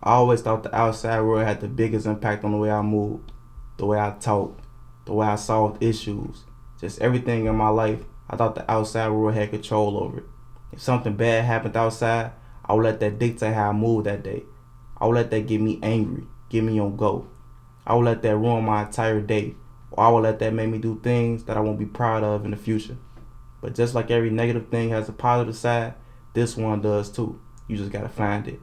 I always thought the outside world had the biggest impact on the way I moved, the way I talked, the way I solved issues, just everything in my life. I thought the outside world had control over it. If something bad happened outside, I would let that dictate how I moved that day. I would let that get me angry, get me on go. I would let that ruin my entire day, or I would let that make me do things that I won't be proud of in the future. But just like every negative thing has a positive side, this one does too. You just gotta find it.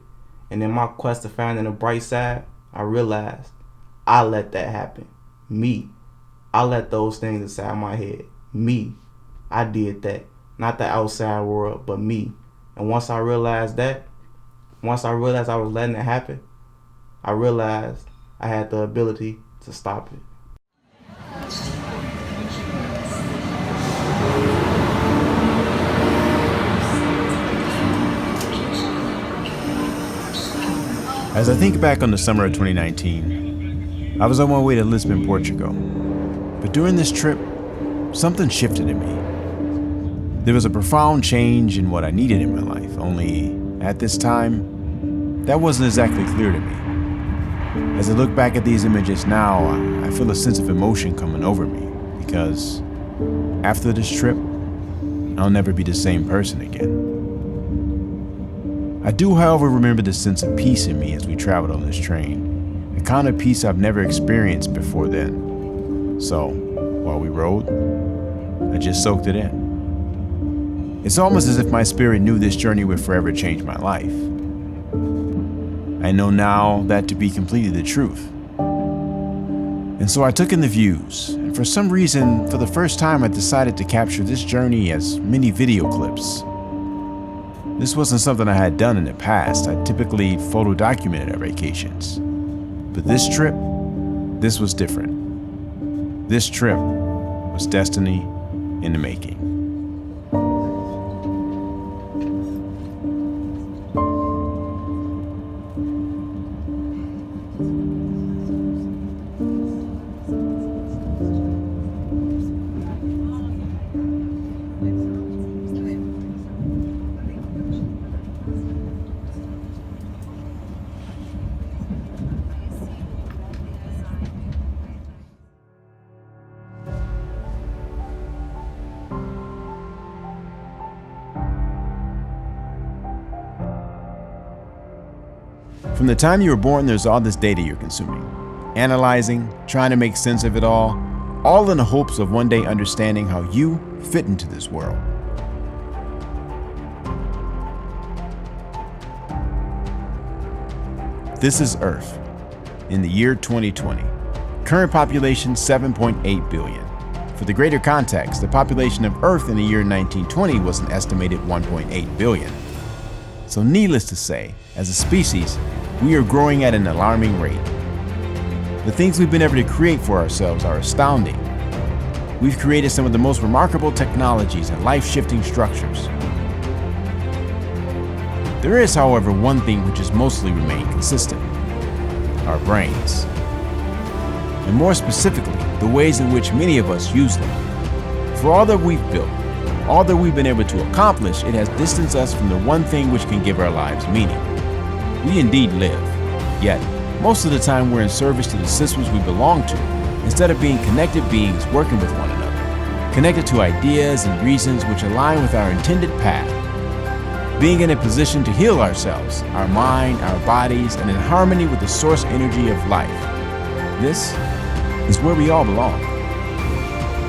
And in my quest to finding the bright side, I realized I let that happen. Me. I let those things inside my head. Me. I did that. Not the outside world, but me. And once I realized I was letting it happen, I realized I had the ability to stop it. As I think back on the summer of 2019, I was on my way to Lisbon, Portugal. But during this trip, something shifted in me. There was a profound change in what I needed in my life, only at this time, that wasn't exactly clear to me. As I look back at these images now, I feel a sense of emotion coming over me, because after this trip, I'll never be the same person again. I do, however, remember the sense of peace in me as we traveled on this train, a kind of peace I've never experienced before then. So, while we rode, I just soaked it in. It's almost as if my spirit knew this journey would forever change my life. I know now that to be completely the truth. And so I took in the views, and for some reason, for the first time, I decided to capture this journey as mini video clips. This wasn't something I had done in the past. I typically photo documented our vacations. But this trip, this was different. This trip was destiny in the making. From the time you were born, there's all this data you're consuming, analyzing, trying to make sense of it all in the hopes of one day understanding how you fit into this world. This is Earth in the year 2020. Current population 7.8 billion. For the greater context, the population of Earth in the year 1920 was an estimated 1.8 billion. So needless to say, as a species, we are growing at an alarming rate. The things we've been able to create for ourselves are astounding. We've created some of the most remarkable technologies and life-shifting structures. There is, however, one thing which has mostly remained consistent: our brains. And more specifically, the ways in which many of us use them. For all that we've built, all that we've been able to accomplish, it has distanced us from the one thing which can give our lives meaning. We indeed live, yet most of the time we're in service to the systems we belong to, instead of being connected beings working with one another, connected to ideas and reasons which align with our intended path, being in a position to heal ourselves, our mind, our bodies, and in harmony with the source energy of life. This is where we all belong.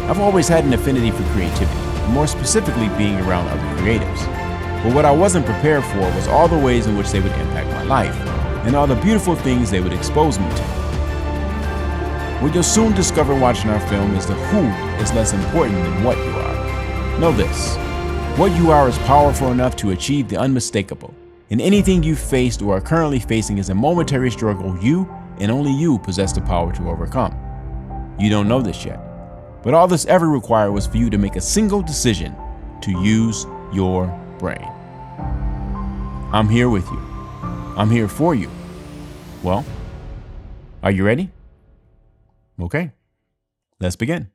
I've always had an affinity for creativity, and more specifically being around other creatives. But what I wasn't prepared for was all the ways in which they would impact my life, and all the beautiful things they would expose me to. What you'll soon discover watching our film is the who is less important than what you are. Know this: what you are is powerful enough to achieve the unmistakable, and anything you've faced or are currently facing is a momentary struggle you and only you possess the power to overcome. You don't know this yet, but all this ever required was for you to make a single decision to use your brain. I'm here with you. I'm here for you. Well, are you ready? Okay, let's begin.